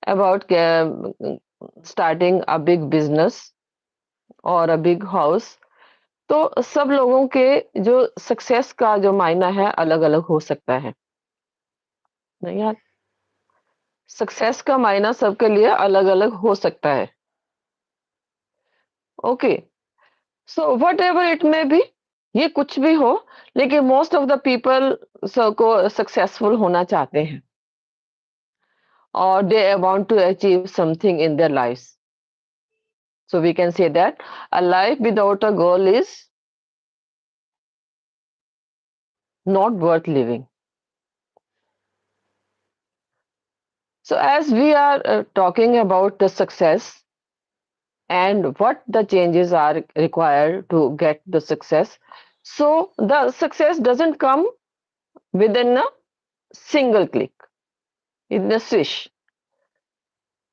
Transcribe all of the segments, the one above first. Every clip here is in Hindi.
about starting a big business और a big house, तो सब लोगों के जो सक्सेस का जो मायना है अलग-अलग हो सकता है। नहीं यार, सक्सेस का मायना सबके लिए अलग-अलग हो सकता है। Okay, so whatever it may be, ये कुछ भी हो, लेकिन मोस्ट ऑफ द पीपल को सक्सेसफुल होना चाहते हैं और they want to achieve something in their lives. So we can say that a life without a goal is not worth living. So as we are talking about the success and what the changes are required to get the success, so the success doesn't come within a single click, in a swish.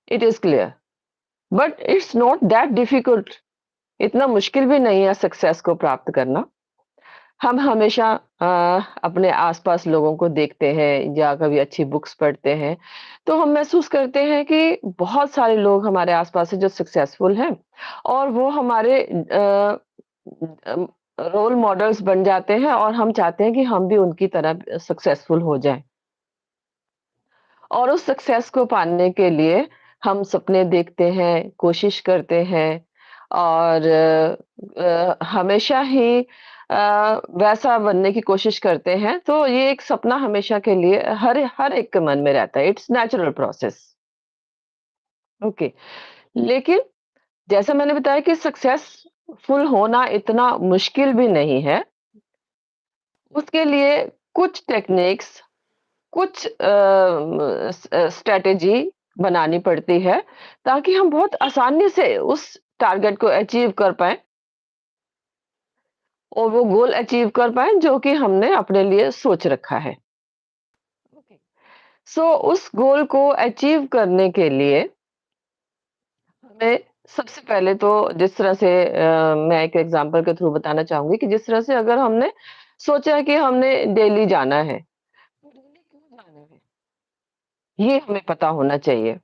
It is clear. But it's not that difficult. इतना मुश्किल भी नहीं है सक्सेस को प्राप्त करना। हम हमेशा अपने आसपास लोगों को देखते हैं या कभी अच्छी बुक्स पढ़ते हैं, तो हम महसूस करते हैं कि बहुत सारे लोग हमारे आसपास हैं जो सक्सेसफुल हैं और वो हमारे रोल मॉडल्स बन जाते हैं और हम चाहते हैं कि हम भी उनकी तरह सक्सेसफुल हो जाएं। और उस सक्सेस को पाने के लिए हम सपने देखते हैं, कोशिश करते हैं और हमेशा ही वैसा बनने की कोशिश करते हैं। तो ये एक सपना हमेशा के लिए हर हर एक के मन में रहता है। It's natural process. ओके। लेकिन जैसा मैंने बताया कि सक्सेसफुल होना इतना मुश्किल भी नहीं है। उसके लिए कुछ टेक्निक्स, कुछ स्ट्रैटेजी बनानी पड़ती है ताकि हम बहुत आसानी से उस टारगेट को अचीव कर पाएँ और वो गोल अचीव कर पाएँ जो कि हमने अपने लिए सोच रखा है। ओके। सो उस गोल को अचीव करने के लिए हमें सबसे पहले तो जिस तरह से मैं एक एग्ज़ाम्पल के थ्रू बताना चाहूँगी कि जिस तरह से अगर हमने सोचा है कि हमने दिल्ली जाना है, तो दिल्ली क्यों जाना है? ये हमें पता होना चाहिए।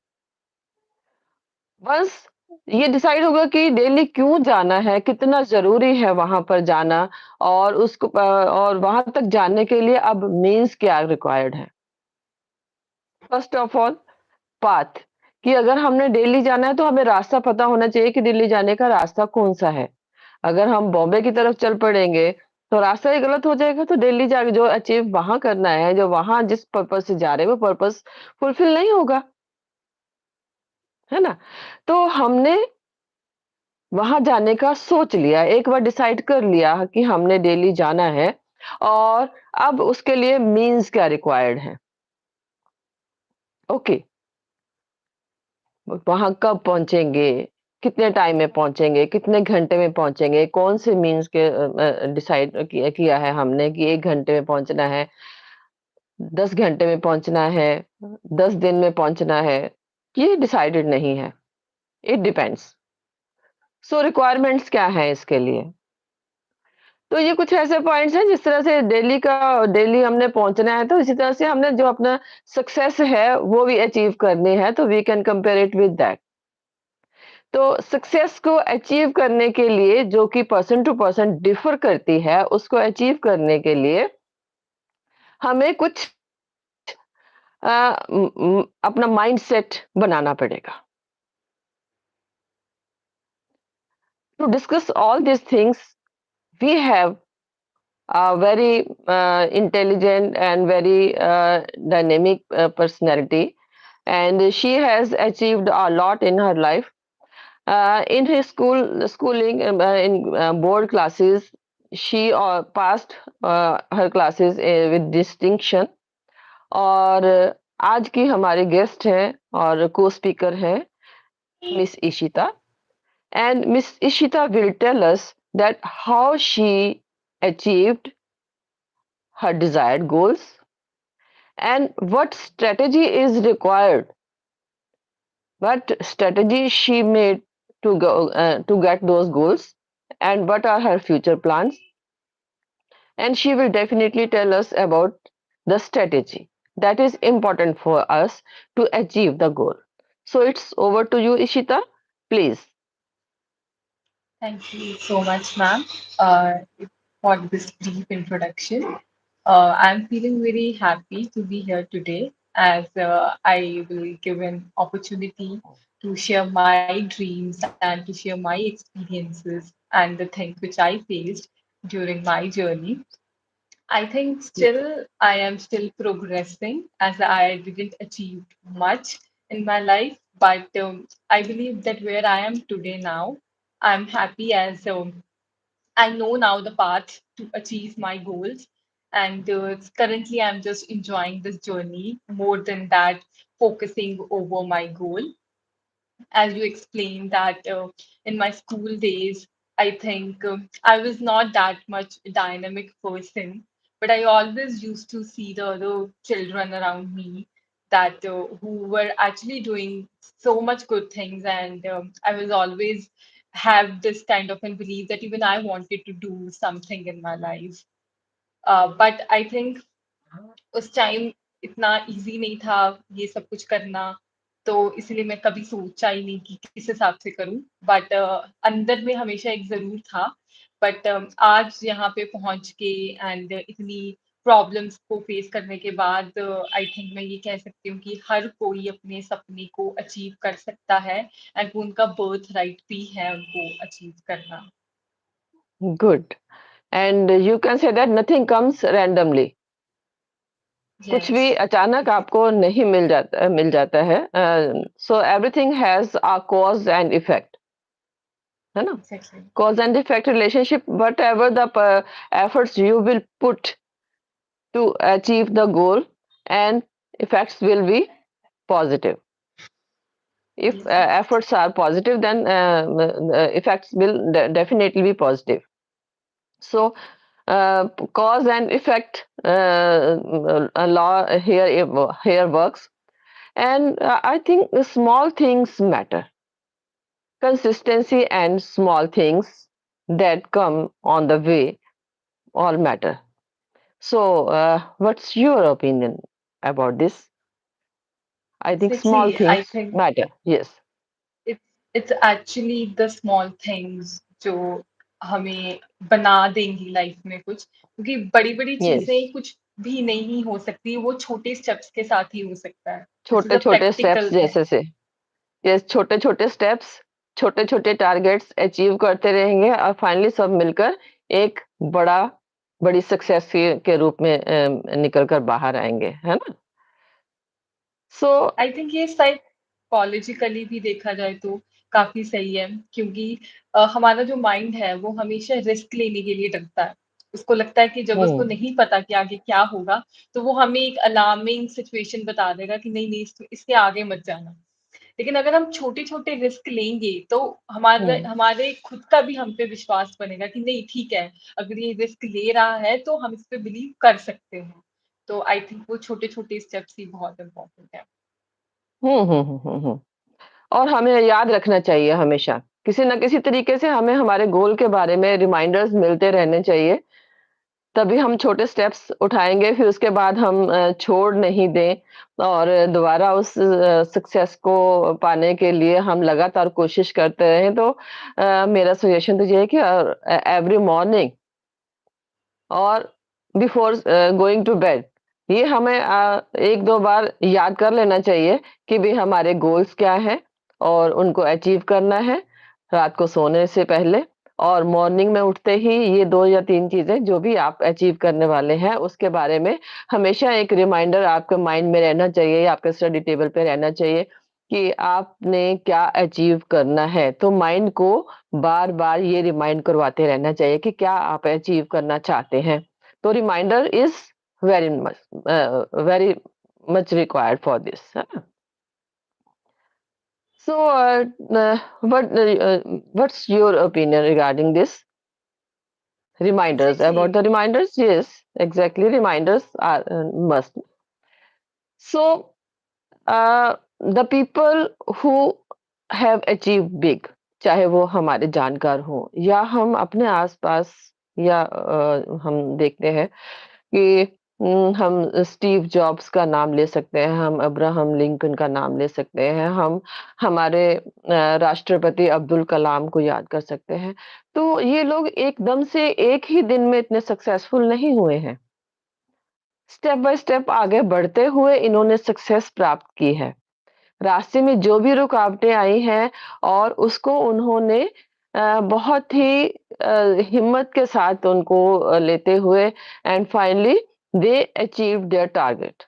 बस ये डिसाइड होगा कि दिल्ली क्यों जाना है, कितना ज़रूरी है वहाँ पर जाना और और वहाँ तक जाने के लिए अब मीन्स क्या रिक्वायर्ड है। फर्स्ट ऑफ ऑल पाथ, कि अगर हमने दिल्ली जाना है तो हमें रास्ता पता होना चाहिए कि दिल्ली जाने का रास्ता कौन-सा है। अगर हम बॉम्बे की तरफ चल पड़ेंगे, तो रास्ता ही गलत हो जाएगा तो दिल्ली जाके जो अचीव वहाँ करना है, जो वहाँ जिस पर्पज़ से जा रहे हैं वो पर्पज़ फुलफिल नहीं होगा, है ना? तो हमने वहाँ जाने का सोच लिया, एक बार डिसाइड कर लिया कि हमने दिल्ली जाना है और अब उसके लिए मीन्स क्या रिक्वायर्ड है। ओके, वहाँ कब पहुँचेंगे, कितने टाइम में पहुँचेंगे, कितने घंटे में पहुँचेंगे, कौन से मीन्स के डिसाइड किया है हमने कि 1 घंटे में पहुँचना है, 10 घंटे में पहुँचना है, 10 दिन में पहुँचना है, ये डिसाइडेड नहीं है, इट डिपेंड्स। सो रिक्वायरमेंट्स क्या हैं इसके लिए? तो ये कुछ ऐसे पॉइंट्स हैं जिस तरह से दिल्ली हमने पहुंचना है तो इसी तरह से हमने जो अपना सक्सेस है वो भी अचीव करनी है तो we can compare it with that. तो सक्सेस को अचीव करने के लिए जो कि पर्सन टू पर्सन डिफर करती है उसको अचीव करने के लिए हमें कुछ अपना माइंडसेट बनाना पड़ेगा। To discuss all this things we have a very intelligent and very dynamic personality, and she has achieved a lot in her life. In his schooling in board classes, she passed her classes with distinction. और आज की हमारे गेस्ट हैं और को स्पीकर हैं miss Ishita, and Miss Ishita will tell us that how she achieved her desired goals and what strategy is required, what strategy she made to go to get those goals, and what are her future plans. And she will definitely tell us about the strategy that is important for us to achieve the goal. So it's over to you, Ishita. Please. Thank you so much, ma'am, for this brief introduction. I'm feeling very happy to be here today as I will give an opportunity to share my dreams and to share my experiences and the things which I faced during my journey. I think still I am still progressing as I didn't achieve much in my life, but I believe that where I am today now, I'm happy as I know now the path to achieve my goals. And currently, I'm just enjoying this journey more than that, focusing over my goal. As you explained that in my school days, I think I was not that much dynamic person, but I always used to see the other children around me that who were actually doing so much good things, and I was always have this kind of a belief that even I wanted to do something in my life. But I think उस टाइम इतना इजी नहीं था ये सब कुछ करना, तो इसलिए मैं कभी सोचा ही नहीं कि किस हिसाब से करूं, बट अंदर में हमेशा एक जरूर था। बट आज यहाँ पे पहुंच के एंड इतनी प्रॉब्लम्स को फेस करने के बाद आई थिंक मैं ये कह सकती हूँ कि हर कोई अपने सपने को अचीव कर सकता है, एंड वो उनका बर्थ राइट भी है उनको अचीव करना। Good. And you can say that nothing comes randomly. कुछ यस, भी अचानक आपको नहीं मिल जाता है। So everything has a cause and effect, है ना? Exactly. Cause and effect relationship, whatever the efforts you will put to achieve the goal, and effects will be positive. If yes, yes, efforts are positive, then effects will definitely be positive. So cause and effect a law here works, and I think the small things matter. Consistency and small things that come on the way all matter. So, what's your opinion about this? I think small exactly. I things think matter. Yes. it's it's actually the small things जो हमें बना देंगी लाइफ में कुछ, क्योंकि बड़ी बड़ी Yes. चीजें कुछ भी नहीं हो सकती, वो छोटे स्टेप्स के साथ ही हो सकता है। दिस इज छोटे अ छोटे स्टेप्स प्रैक्टिकल थिंग। जैसे से, यस, छोटे छोटे स्टेप्स, छोटे छोटे टारगेट्स अचीव करते रहेंगे और फाइनली सब मिलकर एक बड़ा बड़ी सक्सेस के रूप में निकल कर बाहर आएंगे, है ना? सो आई थिंक ये साइकोलॉजिकली भी देखा जाए तो काफी सही है, क्योंकि हमारा जो माइंड है वो हमेशा रिस्क लेने के लिए डरता है। उसको लगता है कि जब उसको हम्म नहीं पता कि आगे क्या होगा, तो वो हमें एक अलार्मिंग सिचुएशन बता देगा कि नहीं नहीं इसके आगे मत जाना। लेकिन अगर हम छोटे छोटे रिस्क लेंगे तो हमारे हम्म हमारे खुद का भी हम पे विश्वास बनेगा कि नहीं ठीक है, अगर ये रिस्क ले रहा है तो हम इस पे बिलीव कर सकते हैं। तो आई थिंक वो छोटे छोटे स्टेप्स ही बहुत इंपॉर्टेंट है। हम्म। और हमें याद रखना चाहिए हमेशा, किसी न किसी तरीके से हमें हमारे गोल के बारे में रिमाइंडर्स मिलते रहने चाहिए, तभी हम छोटे स्टेप्स उठाएँगे, फिर उसके बाद हम छोड़ नहीं दें और दोबारा उस सक्सेस को पाने के लिए हम लगातार कोशिश करते रहें। तो मेरा सजेशन तो ये है कि एवरी मॉर्निंग और बिफोर गोइंग टू बेड, ये हमें 1-2 बार याद कर लेना चाहिए कि भई हमारे गोल्स क्या हैं और उनको अचीव करना है रात को सोने से पहले, और मॉर्निंग में उठते ही ये 2 या 3 चीज़ें जो भी आप अचीव करने वाले हैं, उसके बारे में हमेशा एक रिमाइंडर आपके माइंड में रहना चाहिए या आपके स्टडी टेबल पे रहना चाहिए कि आपने क्या अचीव करना है। तो माइंड को बार-बार ये रिमाइंड करवाते रहना चाहिए कि क्या आप अचीव करना चाहते हैं। तो reminder is very much very much required for this, है ना? So, what's your opinion regarding this? Reminders. About exactly. the reminders? Yes, exactly. Reminders are must. So, the people who have achieved big, चाहे वो हमारे जानकार हों या हम अपने आसपास या हम देखते हैं कि हम स्टीव जॉब्स का नाम ले सकते हैं, हम अब्राहम लिंकन का नाम ले सकते हैं, हम हमारे राष्ट्रपति अब्दुल कलाम को याद कर सकते हैं। तो ये लोग एकदम से एक ही दिन में इतने सक्सेसफुल नहीं हुए हैं। स्टेप बाय स्टेप आगे बढ़ते हुए इन्होंने सक्सेस प्राप्त की है। रास्ते में जो भी रुकावटें आई हैं और उसको उन्होंने बहुत ही हिम्मत के साथ उनको लेते हुए and finally they achieved their target,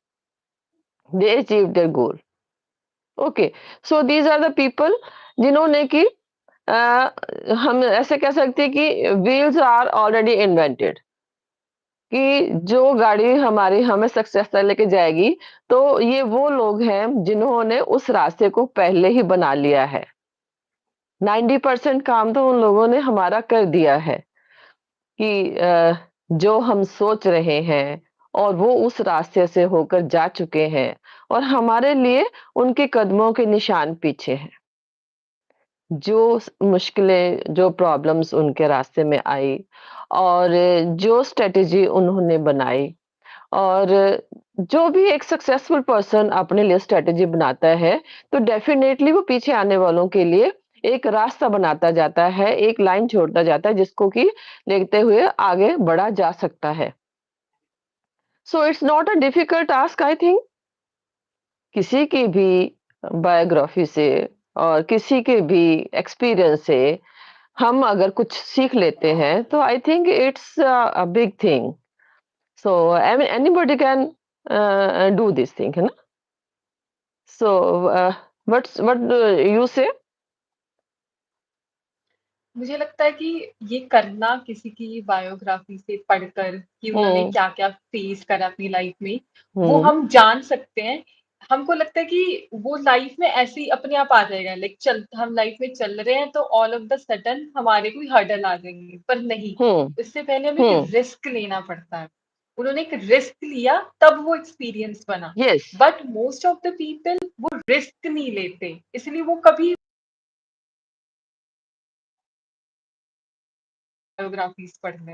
they achieved their goal. Okay, so these are the people जिन्होंने कि हम ऐसे कह सकते हैं कि व्हील्स आर ऑलरेडी इन्वेंटेड, कि जो गाड़ी हमारी हमें सक्सेस तक लेके जाएगी, तो ये वो लोग हैं जिन्होंने उस रास्ते को पहले ही बना लिया है। 90% काम तो उन लोगों ने हमारा कर दिया है कि जो हम सोच रहे हैं और वो उस रास्ते से होकर जा चुके हैं और हमारे लिए उनके कदमों के निशान पीछे हैं। जो मुश्किलें, जो प्रॉब्लम्स उनके रास्ते में आई और जो स्ट्रेटेजी उन्होंने बनाई और जो भी एक सक्सेसफुल पर्सन अपने लिए स्ट्रेटेजी बनाता है, तो डेफिनेटली वो पीछे आने वालों के लिए एक रास्ता बनाता जाता है, एक लाइन छोड़ता जाता है जिसको कि देखते हुए आगे बढ़ा जा सकता है। So it's not a difficult task I think. किसी की भी बायोग्राफी से और किसी के भी एक्सपीरियंस से हम अगर कुछ सीख लेते हैं, तो I think it's a big thing. So anybody can do this thing, है ना? So, what do you say? मुझे लगता है कि ये करना किसी की बायोग्राफी से पढ़कर कि उन्होंने हुँ, क्या-क्या फेस करा अपनी लाइफ में, वो हुँ, हम जान सकते हैं। हमको लगता है कि वो लाइफ में ऐसे ही अपने आप आ जाएगा, लाइक चल हम लाइफ में चल रहे हैं तो ऑल ऑफ द सडन हमारे कोई हर्डल आ जाएँगे, पर नहीं, हुँ, इससे पहले हमें एक हुँ, रिस्क लेना पड़ता है। उन्होंने एक रिस्क लिया तब वो एक्सपीरियंस बना, yes, but most of the people वो रिस्क नहीं लेते, इसलिए वो कभी बायोग्राफीज़ पढ़ने।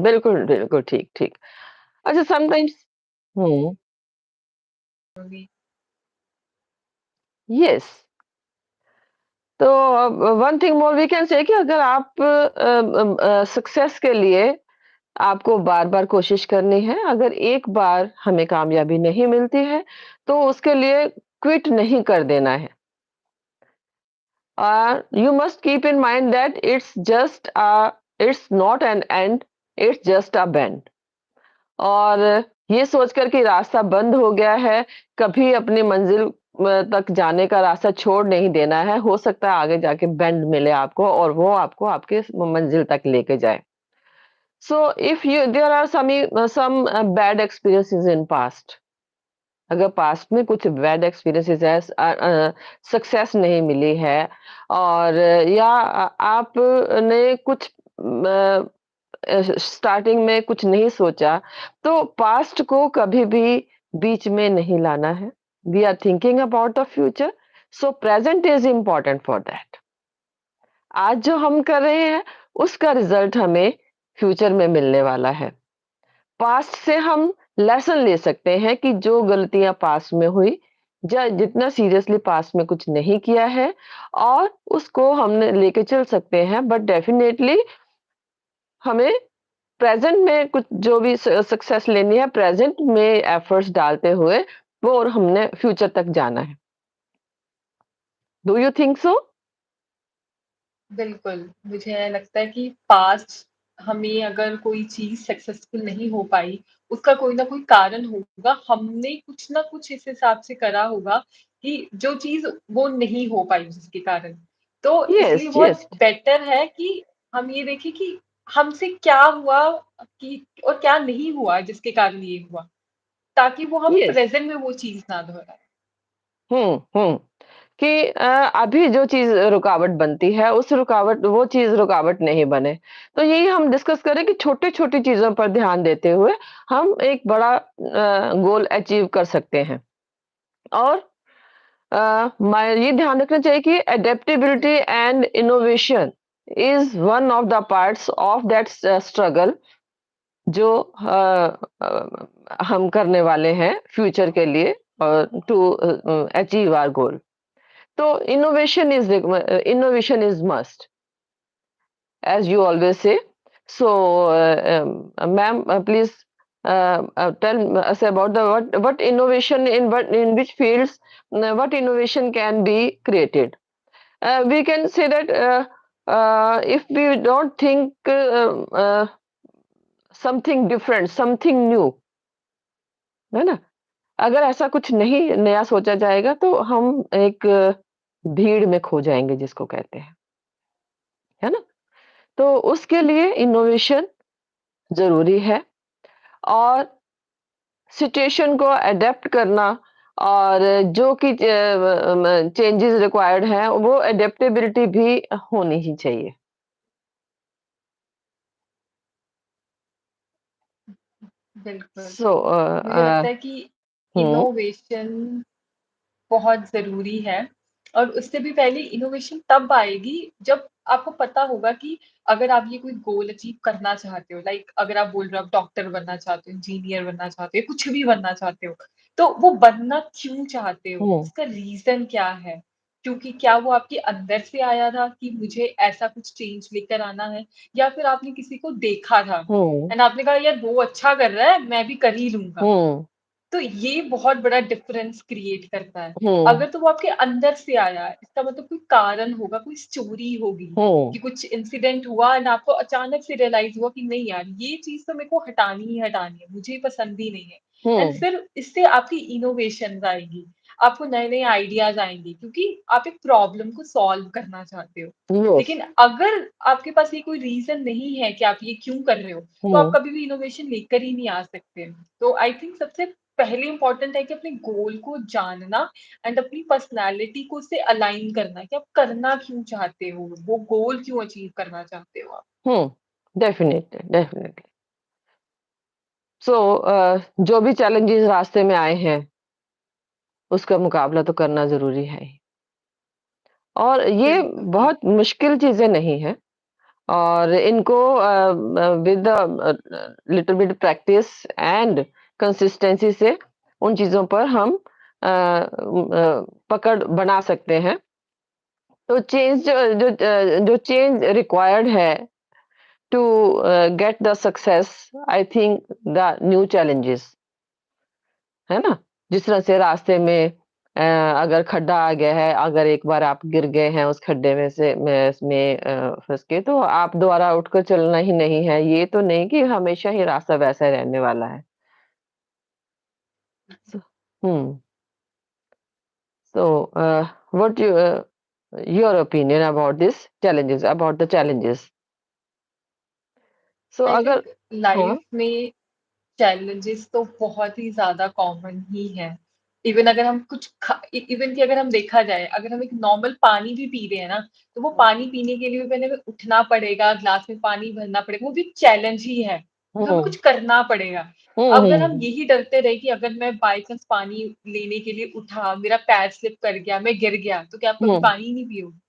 बिल्कुल, बिल्कुल, ठीक, ठीक। अच्छा समटाइम्स हुँ, यस। तो one thing more we can say कि अगर आप सक्सेस के लिए आपको बार-बार कोशिश करनी है, अगर एक बार हमें कामयाबी नहीं मिलती है, तो उसके लिए क्विट नहीं कर देना है। You must keep in mind that it's not an end, it's just a bend. और ये सोचकर कि रास्ता बंद हो गया है, कभी अपनी मंजिल तक जाने का रास्ता छोड़ नहीं देना है। हो सकता है आगे जाके बेंड मिले आपको और वो आपको आपके मंजिल तक लेके जाए। So if you there are some bad experiences in past, अगर पास्ट में कुछ बैड एक्सपीरियंसेस है, सक्सेस नहीं मिली है और या आपने कुछ स्टार्टिंग में कुछ नहीं सोचा, तो पास्ट को कभी भी बीच में नहीं लाना है। We are thinking about the future, so present is important for that. आज जो हम कर रहे हैं उसका रिजल्ट हमें फ्यूचर में मिलने वाला है। पास्ट से हम लेसन ले सकते हैं कि जो गलतियां पास्ट में हुई, जितना सीरियसली पास्ट में कुछ नहीं किया है और उसको हमने लेके चल सकते हैं, बट डेफिनेटली हमें प्रेजेंट में कुछ जो भी सक्सेस लेनी है, प्रेजेंट में एफर्ट्स डालते हुए वो और हमने फ्यूचर तक जाना है। Do you think so? बिल्कुल, मुझे लगता है कि पास्ट हमें अगर कोई चीज़ सक्सेसफुल नहीं हो पाई, उसका कोई ना कोई कारण होगा। हमने कुछ ना कुछ इस हिसाब से करा होगा कि जो चीज़ वो नहीं हो पाई जिसके कारण। तो यस, इसलिए यस, बहुत बेटर है कि हम ये देखें कि हमसे क्या हुआ कि और क्या नहीं हुआ जिसके कारण ये हुआ, ताकि वो हम यस। प्रेज़ेंट में वो चीज़ ना दोहराएँ। हम्म, कि अभी जो चीज़ रुकावट बनती है, उस रुकावट वो चीज़ रुकावट नहीं बने। तो यही हम डिस्कस करें कि छोटी-छोटी चीज़ों पर ध्यान देते हुए हम एक बड़ा गोल अचीव कर सकते हैं। और मैं ये ध्यान रखना चाहिए कि adaptability and innovation is one of the parts of that struggle जो हम करने वाले हैं फ्यूचर के लिए टू अचीव आवर गोल। तो innovation is must, as you always say. So, ma'am, please tell us about the what innovation in which fields, what innovation can be created. We can say that if we don't think something different, something new, है ना? अगर ऐसा कुछ नहीं नया सोचा जाएगा तो हम एक भीड़ में खो जाएँगे जिसको कहते हैं, है ना? तो उसके लिए इनोवेशन ज़रूरी है और सिचुएशन को अडैप्ट करना और जो कि चेंजेस रिक्वायर्ड हैं, वो अडैप्टेबिलिटी भी होनी ही चाहिए। बिल्कुल। सो मुझे लगता है कि हुँ, इनोवेशन बहुत ज़रूरी है और उससे भी पहले इनोवेशन तब आएगी जब आपको पता होगा कि अगर आप ये कोई गोल अचीव करना चाहते हो, लाइक अगर आप बोल रहे हो आप डॉक्टर बनना चाहते हो, इंजीनियर बनना चाहते हो, कुछ भी बनना चाहते हो, तो वो बनना क्यों चाहते हो? हुँ, उसका रीज़न क्या है? क्योंकि क्या वो आपके अंदर से आया था कि मुझे ऐसा कुछ चेंज लेकर आना है या फिर आपने किसी को देखा था हुँ, एंड आपने कहा यार वो अच्छा कर रहा है, मैं भी कर ही लूँगा। हुँ, तो ये बहुत बड़ा डिफरेंस क्रिएट करता है। हुँ, अगर तो वो आपके अंदर से आया है, इसका मतलब कोई कारण होगा, कोई स्टोरी होगी हुँ, कि कुछ इंसिडेंट हुआ एंड आपको अचानक से रियलाइज़ हुआ कि नहीं यार, ये चीज़ तो मेरे को हटानी ही हटानी है, मुझे पसंद ही नहीं है। एंड हुँ, फिर इससे आपकी इनोवेशंस आएँगी, आपको नए-नए आइडियाज़ आएँगे क्योंकि आप एक प्रॉब्लम को सॉल्व करना चाहते हो। यस, लेकिन अगर आपके पास ये कोई रीज़न नहीं है कि आप ये क्यों कर रहे हो, तो आप हुँ, कभी भी इनोवेशन लेकर ही नहीं आ सकते। तो आई थिंक सबसे पहले इम्पोर्टेंट है कि अपने गोल को जानना एंड अपनी पर्सनैलिटी को उससे अलाइन करना कि आप करना क्यों चाहते हो, वो गोल क्यों अचीव करना चाहते हो आप। हुँ, डेफ़िनिटली, डेफ़िनिटली। सो जो भी चैलेंजेस रास्ते में आए हैं, उसका मुकाबला तो करना ज़रूरी है ही और ये बिल्कुल, बिल्कुल। बहुत मुश्किल चीज़ें नहीं हैं। और इनको with little bit practice and consistency से उन चीज़ों पर हम पकड़ बना सकते हैं। तो चेंज जो चेंज रिक्वायर्ड है to get the success I think the new challenges, है ना? जिस तरह से रास्ते में अगर खड्डा आ गया है, अगर एक बार आप गिर गए हैं उस खड्डे में से में इसमें फँस के तो आप दोबारा उठकर चलना ही नहीं है। ये तो नहीं कि हमेशा ही रास्ता वैसा रहने वाला है। सो हुँ, so what your opinion about this challenges about the challenges? So I अगर थिंक हाँ, लाइफ में चैलेंजेस तो बहुत ही ज़्यादा कॉमन ही है। इवन अगर हम कुछ इवन कि अगर हम देखा जाए, अगर हम एक नॉर्मल पानी भी पी रहे हैं ना, तो वो पानी पीने के लिए भी पहले हमें उठना पड़ेगा, ग्लास में पानी भरना पड़ेगा, वो भी एक चैलेंज ही है, क्योंकि हमें हुँ, कुछ करना पड़ेगा। हुँ, अगर हम हुँ, यही डरते रहे कि अगर मैं बाय चांस पानी लेने के लिए उठा, मेरा पैर स्लिप कर गया, मैं गिर गया, तो क्या आप कभी हुँ, पानी ही नहीं पियोगे?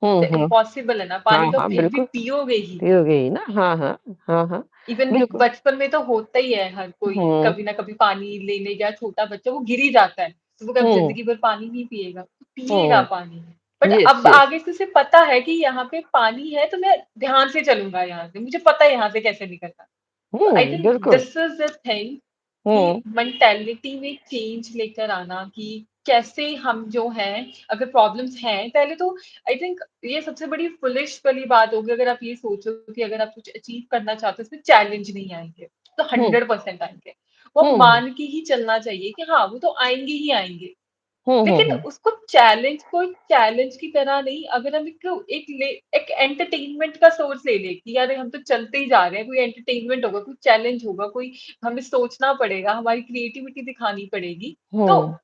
हुँ, तो हुँ। इम्पॉसिबल है ना, हाँ, पानी तो हाँ, फिर भी बिल्कुल। पियोगे ही। पियोगे ही ना। हाँ, हाँ। हाँ, हाँ। इवन बिल्कुल। बचपन में तो होता ही है, हर कोई हुँ, कभी ना कभी पानी लेने गया, छोटा बच्चा वो गिर ही जाता है, तो वो क्या हुँ, जिंदगी भर पानी नहीं पिएगा? तो पिएगा हुँ। पानी। बट यस, अब यस। आगे से उसे पता है कि यहाँ पे पानी है तो मैं ध्यान से चलूंगा, यहाँ से मुझे पता है यहाँ से कैसे निकलना। तो आई हुँ, थिंक बिल्कुल। दिस इज द थिंग कि हुँ, मेंटालिटी में चेंज लेकर आना कि कैसे हम जो हैं, अगर प्रॉब्लम्स हैं, पहले तो आई थिंक ये सबसे बड़ी फुलिश वाली बात होगी अगर आप ये सोचो कि अगर आप कुछ अचीव करना चाहते हो उसमें चैलेंज नहीं आएंगे, तो हुँ, 100% आएंगे। वो हुँ, हुँ। मान के ही चलना चाहिए कि हाँ वो तो आएंगे ही आएंगे। हुँ, हुँ, लेकिन हुँ। उसको चैलेंज को चैलेंज की तरह नहीं, अगर हम एक एंटरटेनमेंट का सोर्स ले लें कि यार हम तो चलते ही जा रहे हैं, कोई एंटरटेनमेंट होगा, कोई चैलेंज होगा, कोई हमें सोचना पड़ेगा, हमारी क्रिएटिविटी दिखानी पड़ेगी, तो हुँ।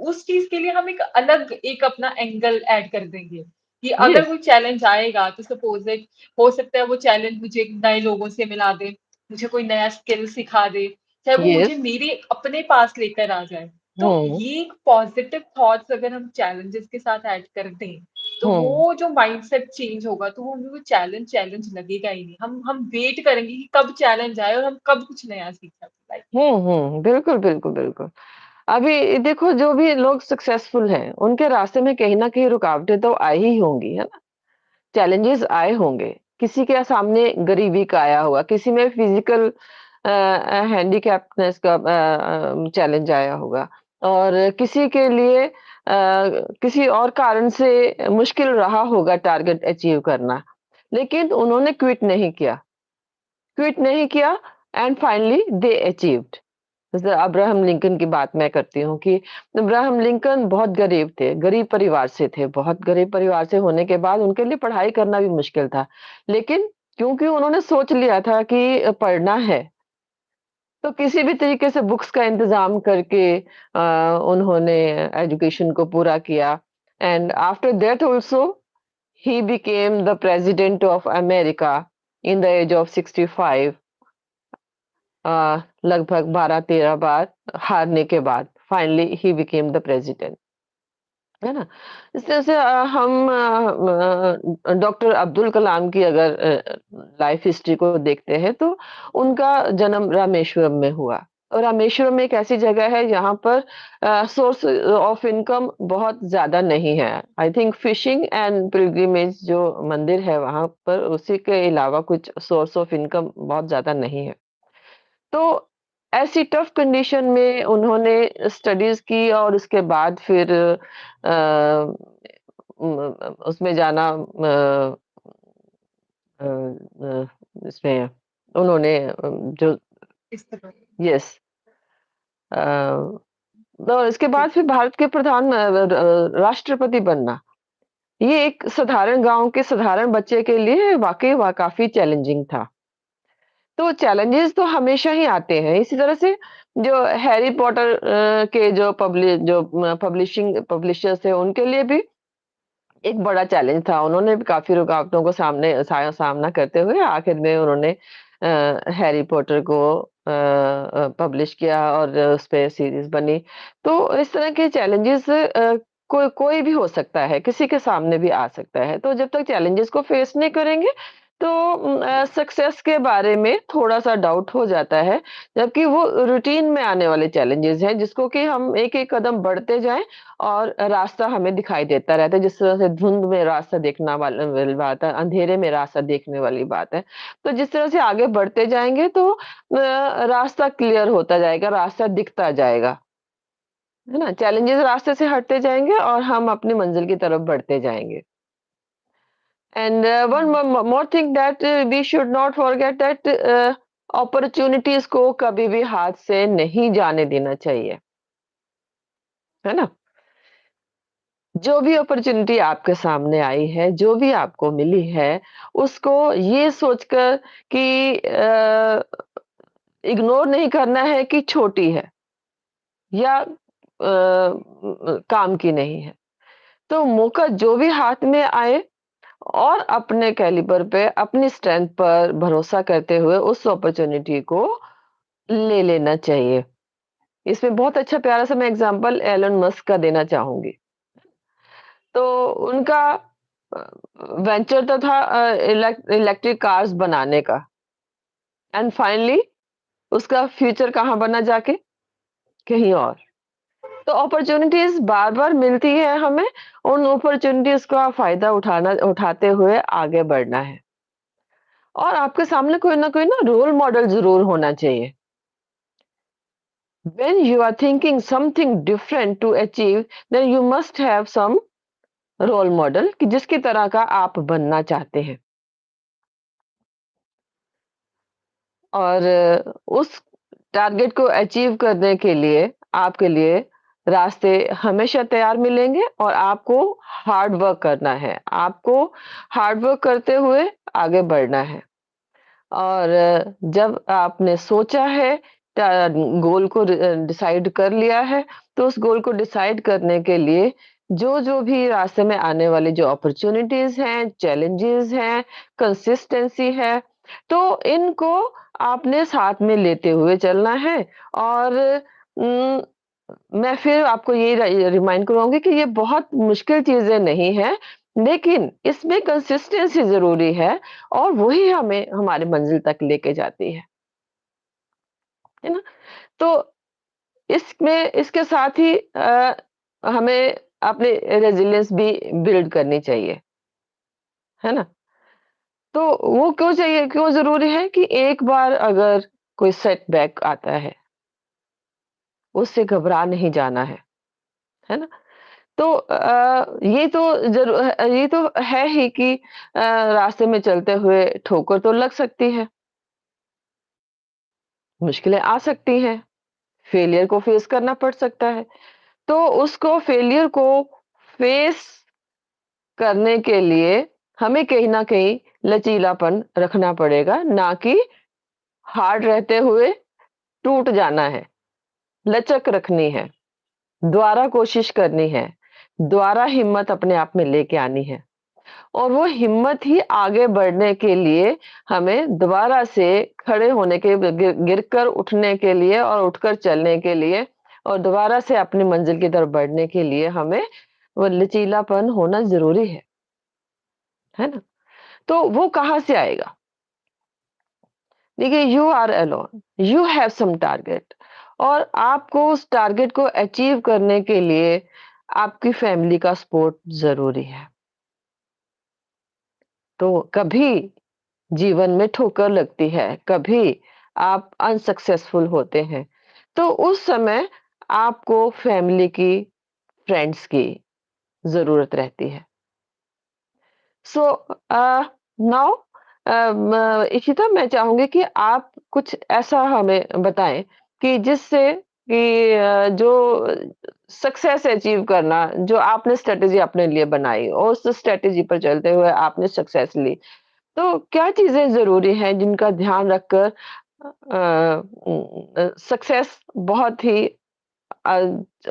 उस चीज़ के लिए हम एक अलग एक अपना एंगल ऐड कर देंगे कि अगर यस, कोई चैलेंज आएगा तो सपोज़ दैट हो सकता है वो चैलेंज मुझे नए लोगों से मिला दे, मुझे कोई नया स्किल सिखा दे, चाहे वो मुझे यस। मेरे अपने पास लेकर आ जाए। तो हुँ, ये एक पॉजिटिव थॉट्स अगर हम चैलेंजेस के साथ ऐड कर दें, तो हुँ। वो जो माइंडसेट चेंज होगा तो वो हमें वो चैलेंज चैलेंज लगेगा ही नहीं। हम वेट करेंगे कि कब चैलेंज आए और हम कब कुछ नया सीख सकें लाइफ में। हुँ, हुँ। बिल्कुल, बिल्कुल, बिल्कुल। अभी देखो जो भी लोग सक्सेसफुल हैं, उनके रास्ते में कहीं न कहीं रुकावटें तो आई ही होंगी, है ना? चैलेंजेस आए होंगे। किसी के सामने गरीबी का आया होगा, किसी में फिज़िकल हैंडीकैप्डनेस का चैलेंज आया होगा और किसी के लिए किसी और कारण से मुश्किल रहा होगा टारगेट अचीव करना। लेकिन उन्होंने क्विट नहीं किया एंड फाइनली दे अचीव्ड। जैसे अब्राहम लिंकन की बात मैं करती हूँ कि अब्राहम लिंकन बहुत गरीब थे, गरीब परिवार से थे। बहुत गरीब परिवार से होने के बाद उनके लिए पढ़ाई करना भी मुश्किल था। लेकिन क्योंकि उन्होंने सोच लिया था कि पढ़ना है, तो किसी भी तरीके से बुक्स का इंतज़ाम करके उन्होंने एजुकेशन को पूरा किया and after that also he became the president of America in the age of 65 लगभग 12-13 बार हारने के बाद finally he became the president, है ना? इस तरह से हम डॉक्टर अब्दुल कलाम की अगर लाइफ हिस्ट्री को देखते हैं तो उनका जन्म रामेश्वरम में हुआ और रामेश्वरम एक ऐसी जगह है जहाँ पर सोर्स ऑफ इनकम बहुत ज़्यादा नहीं है। I think fishing and pilgrimage जो मंदिर है वहाँ पर उसी के अलावा कुछ सोर्स ऑफ इनकम बहुत ज़्यादा नहीं है। तो ऐसी टफ कंडीशन में उन्होंने स्टडीज़ की और उसके बाद फिर उसमें जाना अ इसमें उन्होंने जो इस तरह यस अ, तो इसके जी। बाद फिर भारत के प्रधान राष्ट्रपति बनना, ये एक साधारण गाँव के साधारण बच्चे के लिए वाक़ई काफ़ी चैलेंजिंग था। तो चैलेंजेस तो हमेशा ही आते हैं। इसी तरह से जो हैरी पॉटर के जो पब्लिशर्स थे उनके लिए भी एक बड़ा चैलेंज था। उन्होंने भी काफ़ी रुकावटों को सामना करते हुए आखिर में उन्होंने हैरी पॉटर को पब्लिश किया और उसपे सीरीज़ बनी। तो इस तरह के चैलेंजेस कोई भी हो सकता है, किसी के सामने भी आ सकता है। तो जब तक चैलेंजेस को फेस नहीं करेंगे तो सक्सेस के बारे में थोड़ा-सा डाउट हो जाता है, जबकि वो रूटीन में आने वाले चैलेंजेस हैं जिसको कि हम एक-एक कदम बढ़ते जाएँ और रास्ता हमें दिखाई देता रहता है, जिस तरह से धुंध में रास्ता देखना वाली बात है, अंधेरे में रास्ता देखने वाली बात है। तो जिस तरह से आगे बढ़ते जाएँगे तो रास्ता क्लियर होता जाएगा, रास्ता दिखता जाएगा, है ना? चैलेंजेस रास्ते से हटते जाएँगे और हम अपनी मंज़िल की तरफ बढ़ते जाएँगे। And one hmm, more thing that we should not forget that opportunities को कभी भी हाथ से नहीं जाने देना चाहिए, है ना? जो भी अपॉर्च्युनिटी आपके सामने आई है, जो भी आपको मिली है, उसको ये सोचकर कि इग्नोर नहीं करना है कि छोटी है या काम की नहीं है। तो मौका जो भी हाथ में आए और अपने कैलिबर पे, अपनी स्ट्रेंथ पर भरोसा करते हुए उस अपॉर्च्युनिटी को ले लेना चाहिए। इसमें बहुत अच्छा प्यारा-सा मैं एग्ज़ाम्पल एलन मस्क का देना चाहूँगी। तो उनका अ, वेंचर तो था इलेक्ट्रिक कार्स बनाने का एंड फाइनली उसका फ्यूचर कहाँ बना जाके? कहीं और। तो अपॉर्च्युनिटीज़ बार-बार मिलती है हमें, उन अपॉर्च्युनिटीज़ का फ़ायदा उठाते हुए आगे बढ़ना है। और आपके सामने कोई ना रोल मॉडल ज़रूर होना चाहिए। When you are thinking something different to achieve, then you must have some role model कि जिसकी तरह का आप बनना चाहते हैं। और उस टारगेट को अचीव करने के लिए आपके लिए रास्ते हमेशा तैयार मिलेंगे और आपको हार्ड वर्क करना है। आपको हार्ड वर्क करते हुए आगे बढ़ना है। और जब आपने सोचा है गोल को डिसाइड कर लिया है, तो उस गोल को डिसाइड करने के लिए जो भी रास्ते में आने वाली जो अपॉर्च्युनिटीज़ हैं, चैलेंजेस हैं, कंसिस्टेंसी है, तो इनको आपने साथ में लेते हुए चलना है और उम, मैं फिर आपको ये रिमाइंड करवाऊँगी कि ये बहुत मुश्किल चीज़ें नहीं हैं। लेकिन इसमें कंसिस्टेंसी ज़रूरी है और वही हमें हमारी मंज़िल तक लेके जाती है ना? तो इसमें इसके साथ ही हमें अपनी रेज़िलियंस भी बिल्ड करनी चाहिए, है ना? तो वो क्यों चाहिए, क्यों ज़रूरी है कि एक बार अगर कोई सेटबैक आता है, उससे घबरा नहीं जाना है ना? तो ये तो है ही कि रास्ते में चलते हुए ठोकर तो लग सकती है, मुश्किलें आ सकती हैं, फेलियर को फेस करना पड़ सकता है। तो उसको फेलियर को फेस करने के लिए हमें कहीं न कहीं लचीलापन रखना पड़ेगा, ना कि हार्ड रहते हुए टूट जाना है। लचक रखनी है, दोबारा कोशिश करनी है, दोबारा हिम्मत अपने आप में लेके आनी है। और वो हिम्मत ही आगे बढ़ने के लिए हमें दोबारा से खड़े होने के गिरकर उठने के लिए और उठकर चलने के लिए और दोबारा से अपनी मंजिल की तरफ बढ़ने के लिए हमें वो लचीलापन होना ज़रूरी है ना? तो वो कहाँ से आएगा? देखिए, you are alone, you have some target और आपको उस टारगेट को अचीव करने के लिए आपकी फैमिली का सपोर्ट ज़रूरी है। तो कभी जीवन में ठोकर लगती है, कभी आप अनसक्सेसफुल होते हैं, तो उस समय आपको फैमिली की, फ्रेंड्स की ज़रूरत रहती है। सो नाउ इशिता मैं चाहूँगी कि आप कुछ ऐसा हमें बताएँ कि जिससे कि जो सक्सेस अचीव करना, जो आपने स्ट्रैटेजी अपने लिए बनाई और उस स्ट्रैटेजी पर चलते हुए आपने सक्सेस ली। तो क्या चीज़ें ज़रूरी हैं जिनका ध्यान रखकर सक्सेस बहुत ही अ,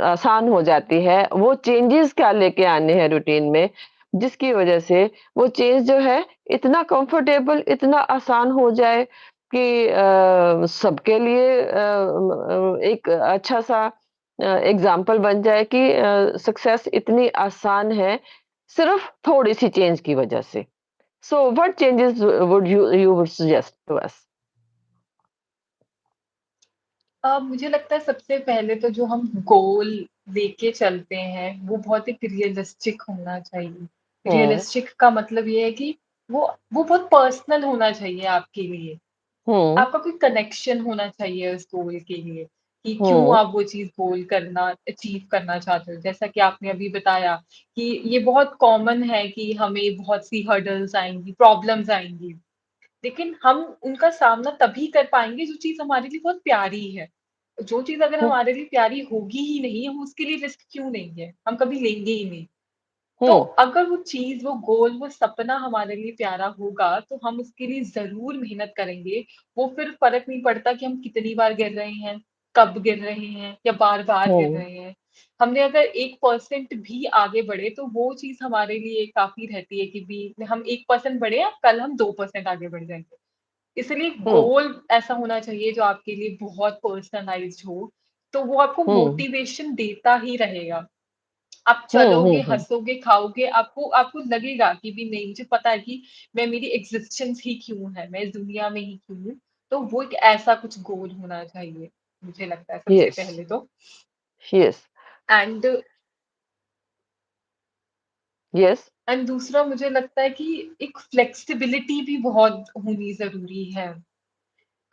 आसान हो जाती है? वो चेंजेस क्या लेके आने हैं रूटीन में, जिसकी वज़ह से वो चेंज जो है इतना कंफर्टेबल, इतना आसान हो जाए कि सबके लिए एक अच्छा-सा एग्ज़ाम्पल बन जाए कि सक्सेस इतनी आसान है, सिर्फ़ थोड़ी-सी चेंज की वज़ह से। So what changes would you would suggest to us? मुझे लगता है सबसे पहले तो जो हम गोल लेके चलते हैं, वो बहुत एक रियलिस्टिक होना चाहिए। हुँ, रियलिस्टिक का मतलब ये है कि वो वो बहुत पर्सनल होना चाहिए आपके लिए। हुँ, आपका कोई कनेक्शन होना चाहिए उस गोल के लिए, कि क्यों हुँ, आप वो चीज़ गोल करना अचीव करना चाहते हो। जैसा कि आपने अभी बताया कि ये बहुत कॉमन है कि हमें बहुत सी हर्डल्स आएँगी, प्रॉब्लम्स आएँगी। लेकिन हम उनका सामना तभी कर पाएँगे जो चीज़ हमारे लिए बहुत प्यारी है। जो चीज़ अगर हुँ, हमारे लिए प्यारी होगी ही नहीं, हम उसके लिए रिस्क क्यों लेंगे? हम कभी लेंगे ही नहीं। तो हुँ, अगर वो चीज़, वो गोल, वो सपना हमारे लिए प्यारा होगा, तो हम उसके लिए ज़रूर मेहनत करेंगे। वो फिर फ़र्क नहीं पड़ता कि हम कितनी बार गिर रहे हैं, कब गिर रहे हैं या बार-बार गिर हुँ, रहे हैं। हमने अगर 1% भी आगे बढ़े, तो वो चीज़ हमारे लिए काफ़ी रहती है कि भी हम 1% बढ़े हैं, कल हम 2% आगे बढ़ जाएँगे। इसलिए हुँ, गोल ऐसा होना चाहिए जो आपके लिए बहुत पर्सनलाइज़्ड हो, तो वो आपको हुँ, मोटिवेशन देता ही रहेगा। आप हुँ, चलोगे, हुँ, हुँ। हँसोगे, खाओगे, आपको आपको लगेगा कि भी नहीं, मुझे पता है कि मैं, मेरी एक्जिस्टेंस ही क्यों है, मैं इस दुनिया में ही क्यों हूँ। तो वो एक ऐसा कुछ गोल होना चाहिए, मुझे लगता है सबसे Yes, पहले तो। yes, एंड yes, एंड दूसरा मुझे लगता है कि एक फ्लेक्सिबिलिटी भी बहुत होनी ज़रूरी है।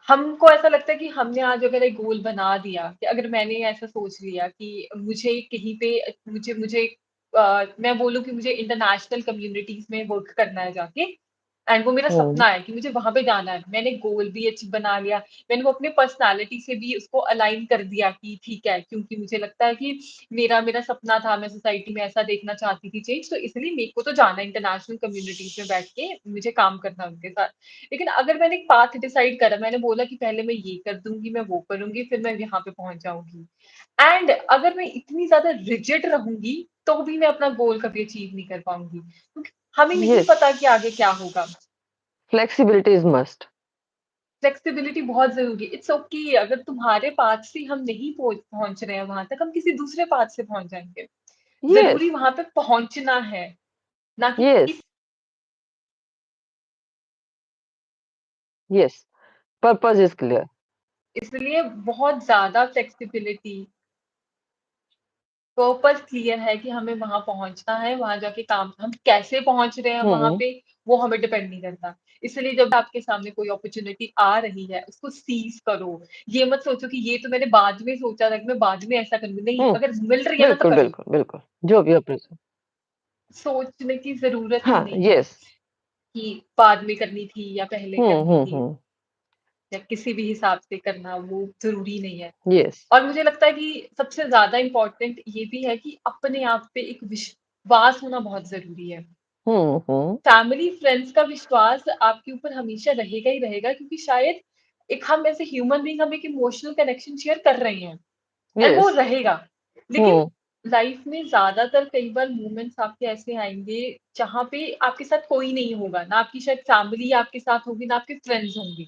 हमको ऐसा लगता है कि हमने आज अगर एक गोल बना दिया, कि अगर मैंने ऐसा सोच लिया कि मुझे कहीं पे मुझे मुझे मैं बोलूँ कि मुझे इंटरनेशनल कम्युनिटीज़ में वर्क करना है जाके, एंड वो मेरा हुँ, सपना है कि मुझे वहाँ पे जाना है। मैंने गोल भी बना लिया, मैंने वो अपने पर्सनैलिटी से भी उसको अलाइन कर दिया कि ठीक है, क्योंकि मुझे लगता है कि मेरा मेरा सपना था, मैं सोसाइटी में ऐसा देखना चाहती थी चेंज, तो इसलिए मेरे को तो जाना है इंटरनेशनल कम्युनिटीज़ में बैठ के, मुझे काम करना है उनके साथ। लेकिन अगर मैंने एक पाथ डिसाइड करा, मैंने बोला कि पहले मैं ये कर दूँगी, मैं वो करूँगी, फिर मैं यहाँ पे पहुँच जाऊँगी। एंड अगर मैं इतनी ज़्यादा रिजिड रहूँगी, तो भी मैं अपना गोल कभी अचीव नहीं कर पाऊँगी। क्योंकि हमें नहीं yes. पता कि आगे क्या होगा। Flexibility is must. फ्लेक्सिबिलिटी बहुत ज़रूरी है। इट्स ओके अगर तुम्हारे पाथ से हम नहीं पहुँच रहे हैं वहाँ तक, हम किसी दूसरे पाथ से पहुँच जाएँगे। Yes, ज़रूरी वहाँ पे पहुँचना है। ना कि यस, किस। Yes, purpose is clear. इसलिए बहुत ज्यादा फ्लेक्सिबिलिटी, पर्पस क्लियर है कि हमें वहां पहुंचना है, वहां जाके काम, हम कैसे पहुंच रहे हैं वहां हम्म। पे वो हमें डिपेंड नहीं करता। इसलिए जब आपके सामने कोई अपॉर्चुनिटी आ रही है उसको सीज करो। ये मत सोचो कि ये तो मैंने बाद में सोचा था कि मैं बाद में ऐसा करूंगी, नहीं, हम्म। अगर मिल रही है ना तो बिल्कुल, कर लो। बिल्कुल, बिल्कुल। जो भी अपने। सोचने की जरूरत ही हाँ, नहीं है यस। कि बाद में करनी थी या पहले करनी थी, हम्म। या किसी भी हिसाब से करना वो जरूरी नहीं है। यस। और मुझे लगता है कि सबसे ज्यादा इम्पोर्टेंट ये भी है कि अपने आप पे एक विश्वास होना बहुत जरूरी है। हम्म। फैमिली फ्रेंड्स का विश्वास आपके ऊपर हमेशा रहेगा ही रहेगा, क्योंकि शायद एक हम ऐसे ह्यूमन बीइंग हम एक इमोशनल कनेक्शन शेयर कर रहे हैं, एंड वो यस। रहेगा। लेकिन हम्म। लाइफ में ज्यादातर कई बार मोमेंट्स आपके ऐसे आएंगे जहां पे आपके साथ कोई नहीं होगा, ना आपकी शायद फैमिली आपके साथ होगी, ना आपके फ्रेंड्स होंगे।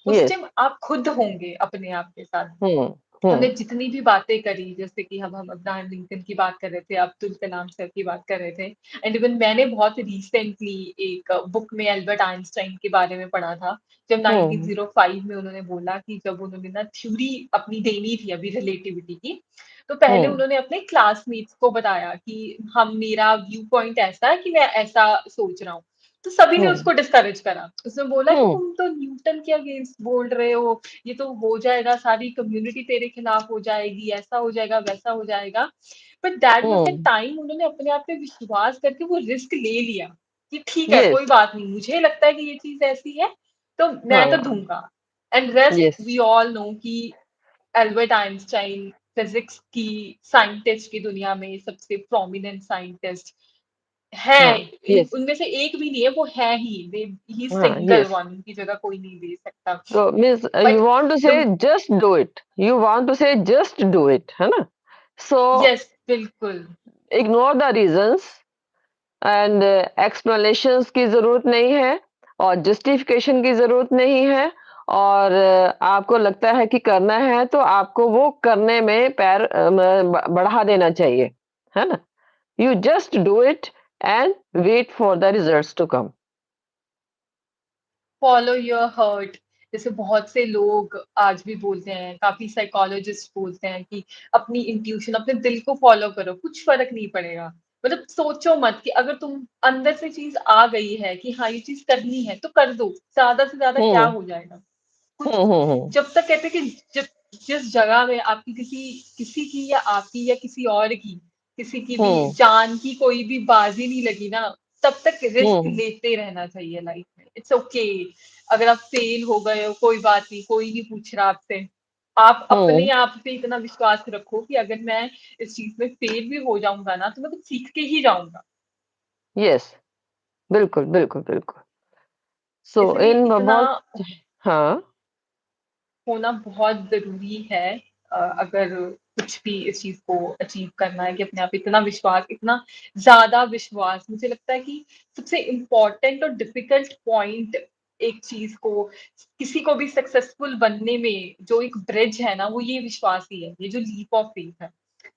उस यस। टाइम आप खुद होंगे अपने आप के साथ। हम्म। हमने हम्म। जितनी भी बातें करी, जैसे कि हम अब्राहम लिंकन की बात कर रहे थे, अब्दुल कलाम सर की बात कर रहे थे, एंड इवन मैंने बहुत रिसेंटली एक बुक में एल्बर्ट आइंस्टाइन के बारे में पढ़ा था। जब हम्म। 1905 में उन्होंने बोला कि जब उन्होंने ना थ्योरी अपनी देनी थी अभी रिलेटिविटी की, तो पहले हम्म। उन्होंने अपने क्लासमेट्स को बताया कि हम मेरा व्यू पॉइंट ऐसा है कि मैं ऐसा सोच रहा हूँ। तो सभी ने हम्म। उसको डिस्करेज करा, उसने बोला कि हम्म। तुम तो न्यूटन के अगेंस्ट बोल रहे हो, ये तो हो जाएगा, सारी कम्युनिटी तेरे खिलाफ हो जाएगी, ऐसा हो जाएगा, वैसा हो जाएगा। But that was the hmm. Time उन्होंने अपने आप पे विश्वास करके वो रिस्क ले लिया कि ठीक है, यस। कोई बात नहीं, मुझे लगता है कि ये चीज ऐसी है, तो मैं तो हाँ। दूंगा। And rest yes. We all know कि एल्बर्ट आइंस्टाइन फिजिक्स की, साइंटिस्ट की दुनिया में सबसे प्रोमिनेंट साइंटिस्ट है। हाँ। यस। उनमें से एक भी नहीं है, वो है ही, ही हाँ। Single yes. वन, उनकी जगह कोई नहीं ले सकता। तो means but you want to say the just do it, you want to say just do it, है ना? सो यस, बिल्कुल। Ignore the reasons and explanations की जरूरत नहीं है, और जस्टिफिकेशन की जरूरत नहीं है। और आपको लगता है कि करना है तो आपको वो करने में पैर बढ़ा देना चाहिए, है ना? You just do it and wait for the results to come. Follow your heart, जैसे बहुत से लोग आज भी बोलते हैं, काफी साइकोलॉजिस्ट बोलते हैं कि अपनी इंट्यूशन, अपने दिल को फॉलो करो, कुछ फर्क नहीं पड़ेगा। मतलब सोचो मत कि अगर तुम अंदर से चीज आ गई है कि हाँ ये चीज करनी है तो कर दो, ज्यादा से ज्यादा क्या हम्म। हो जाएगा कुछ। हम्म। जब तक कहते हैं कि जब जिस जगह में आपकी किसी किसी की या आपकी या किसी और की, किसी की भी हम्म। जान की कोई भी बाजी नहीं लगी ना, तब तक रिस्क हम्म। लेते रहना चाहिए लाइफ में। इट्स ओके, अगर आप फेल हो गए हो कोई बात नहीं, कोई नहीं पूछ रहा आपसे। आप हम्म। अपने आप पे इतना विश्वास रखो कि अगर मैं इस चीज में फेल भी हो जाऊंगा ना तो मैं कुछ सीख के ही जाऊंगा। यस। बिल्कुल, बिल्कुल, बिल्कुल। सो इसलिए इन इतना बहुत। हाँ। होना बहुत जरूरी है। अगर कुछ भी इस चीज को अचीव करना है कि अपने आप इतना विश्वास, इतना ज्यादा विश्वास, मुझे लगता है कि सबसे इम्पोर्टेंट और डिफिकल्ट पॉइंट एक चीज को, किसी को भी सक्सेसफुल बनने में जो एक ब्रिज है ना, वो ये विश्वास ही है, ये जो लीप ऑफ फेथ है,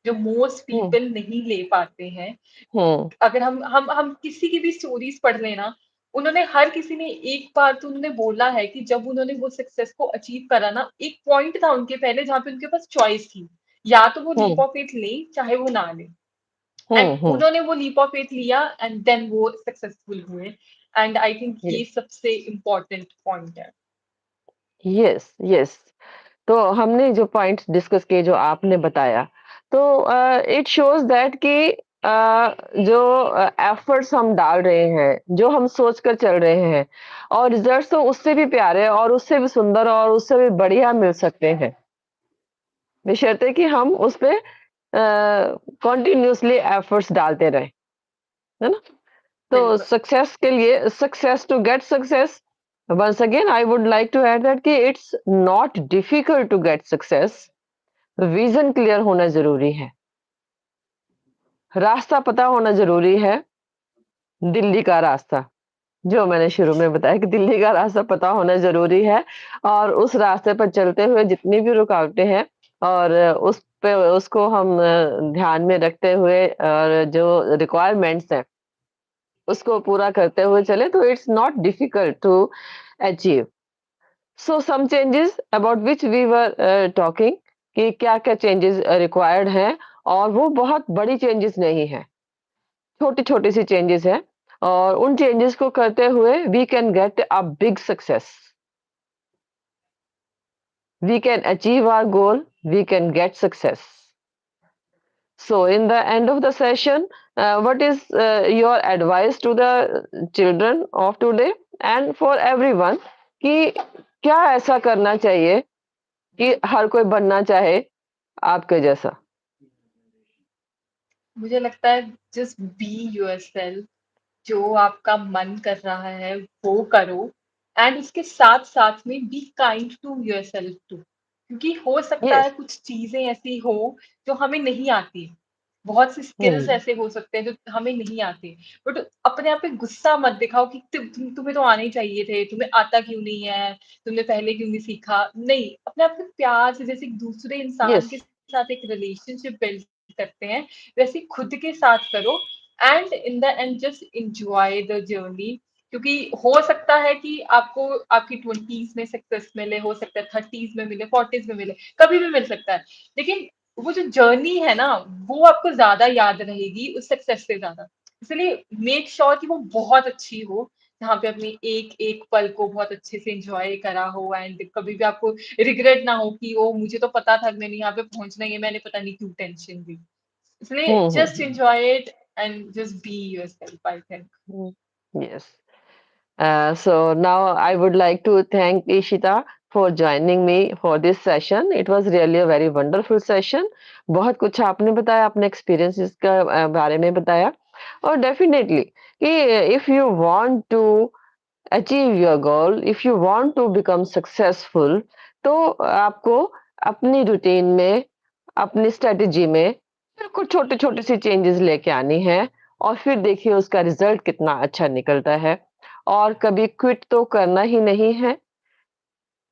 जो मोस्ट हम्म। पीपल नहीं ले पाते हैं। हम्म। अगर हम किसी की भी स्टोरीज पढ़ लेना, उन्होंने हर किसी ने एक बार तो उन्होंने बोला है कि जब उन्होंने वो सक्सेस को अचीव करा ना, एक पॉइंट था उनके पहले जहाँ पे उनके पास चॉइस थी, या तो वो लीप हम्म। ऑफ फेथ ले चाहे वो ना ले। एंड हम्म। उन्होंने वो लीप ऑफ फेथ लिया एंड देन वो सक्सेसफुल हुए। एंड आई थिंक ये यस। सबसे इम्पोर्टेंट पॉइंट है। यस। यस। तो हमने जो पॉइंट्स डिस्कस किए, जो आपने बताया, तो इट शोज दैट कि जो एफर्ट्स हम डाल रहे हैं, जो हम सोच कर चल रहे हैं, और रिजल्ट्स तो उससे भी प्यारे और उससे भी सुंदर और उससे भी बढ़िया मिल सकते हैं, बशर्ते कि हम उस पे कंटिन्यूअसली एफर्ट्स डालते रहें, है ना? तो बिल्कुल। सक्सेस के लिए, success to get success, once again I would like to add that कि it's not difficult to get success. Vision clear होना जरूरी है, रास्ता पता होना जरूरी है, दिल्ली का रास्ता, जो मैंने शुरू में बताया कि दिल्ली का रास्ता पता होना जरूरी है। और उस रास्ते पर चलते हुए जितनी भी रुकावटें हैं, और उस पे उसको हम ध्यान में रखते हुए, और जो रिक्वायरमेंट्स हैं उसको पूरा करते हुए चले तो it's not difficult to achieve. So some changes about which we were talking कि क्या-क्या चेंजेस रिक्वायर्ड हैं और वो बहुत बड़ी चेंजेस नहीं हैं, छोटी-छोटी सी चेंजेस हैं और उन चेंजेस को करते हुए we can get a big success. We can achieve our goal, we can get success. So, in the end of the session, what is your advice to the children of today and for everyone कि क्या ऐसा करना चाहिए कि हर कोई बनना चाहे आपके जैसा? मुझे लगता है जस्ट बी योरसेल्फ, जो आपका मन कर रहा है वो करो, एंड उसके साथ साथ में be kind to yourself too, क्योंकि हो सकता है Yes. कुछ चीजें ऐसी हो जो हमें नहीं आती, बहुत सी स्किल्स Hmm. ऐसे हो सकते हैं जो हमें नहीं आते, बट अपने आप पे गुस्सा मत दिखाओ कि तुम्हें तो आने ही चाहिए थे, तुम्हें आता क्यों नहीं है, तुमने पहले क्यों नहीं सीखा। नहीं, अपने आप को प्यार से, जैसे एक दूसरे इंसान Yes. के साथ एक रिलेशनशिप बिल्ड करते हैं, वैसे खुद के साथ करो, and in the end just enjoy the journey. क्योंकि हो सकता है कि आपको आपकी 20s में सक्सेस मिले, हो सकता है 30s में मिले, 40s में मिले, कभी भी मिल सकता है, लेकिन वो जो जर्नी है ना, वो आपको ज्यादा याद रहेगी उस सक्सेस से ज्यादा। इसलिए मेक श्योर कि वो बहुत अच्छी हो, जहाँ पे अपनी एक एक पल को बहुत अच्छे से एंजॉय करा हो, एंड कभी भी आपको रिग्रेट ना हो कि ओ मुझे तो पता था मैंने यहाँ पे पहुंचना ही है, मैंने पता नहीं क्यों टेंशन ली। इसलिए Hmm. Hmm. Just enjoy it and just be yourself, I think. Hmm. Yes. So now I would like to thank Ishita for joining me for this session. It was really a very wonderful session. बहुत कुछ आपने बताया, अपने experiences का बारे में बताया और definitely कि if you want to achieve your goal, if you want to become successful, तो आपको अपनी routine में, अपनी strategy में बिल्कुल छोटी-छोटी सी changes लेके आनी है और फिर देखिए उसका रिजल्ट कितना अच्छा निकलता है और कभी क्विट तो करना ही नहीं है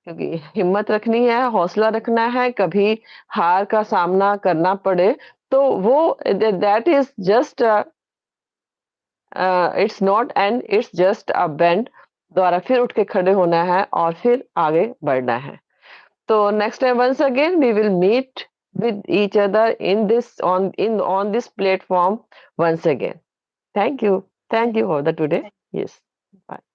क्योंकि हिम्मत रखनी है, हौसला रखना है, कभी हार का सामना करना पड़े तो वो that is just it's not and it's just a bend. दोबारा फिर उठ के खड़े होना है और फिर आगे बढ़ना है। तो next time once again we will meet with each other in this on this platform once again. Thank you. Thank you for the today. Yes. Bye.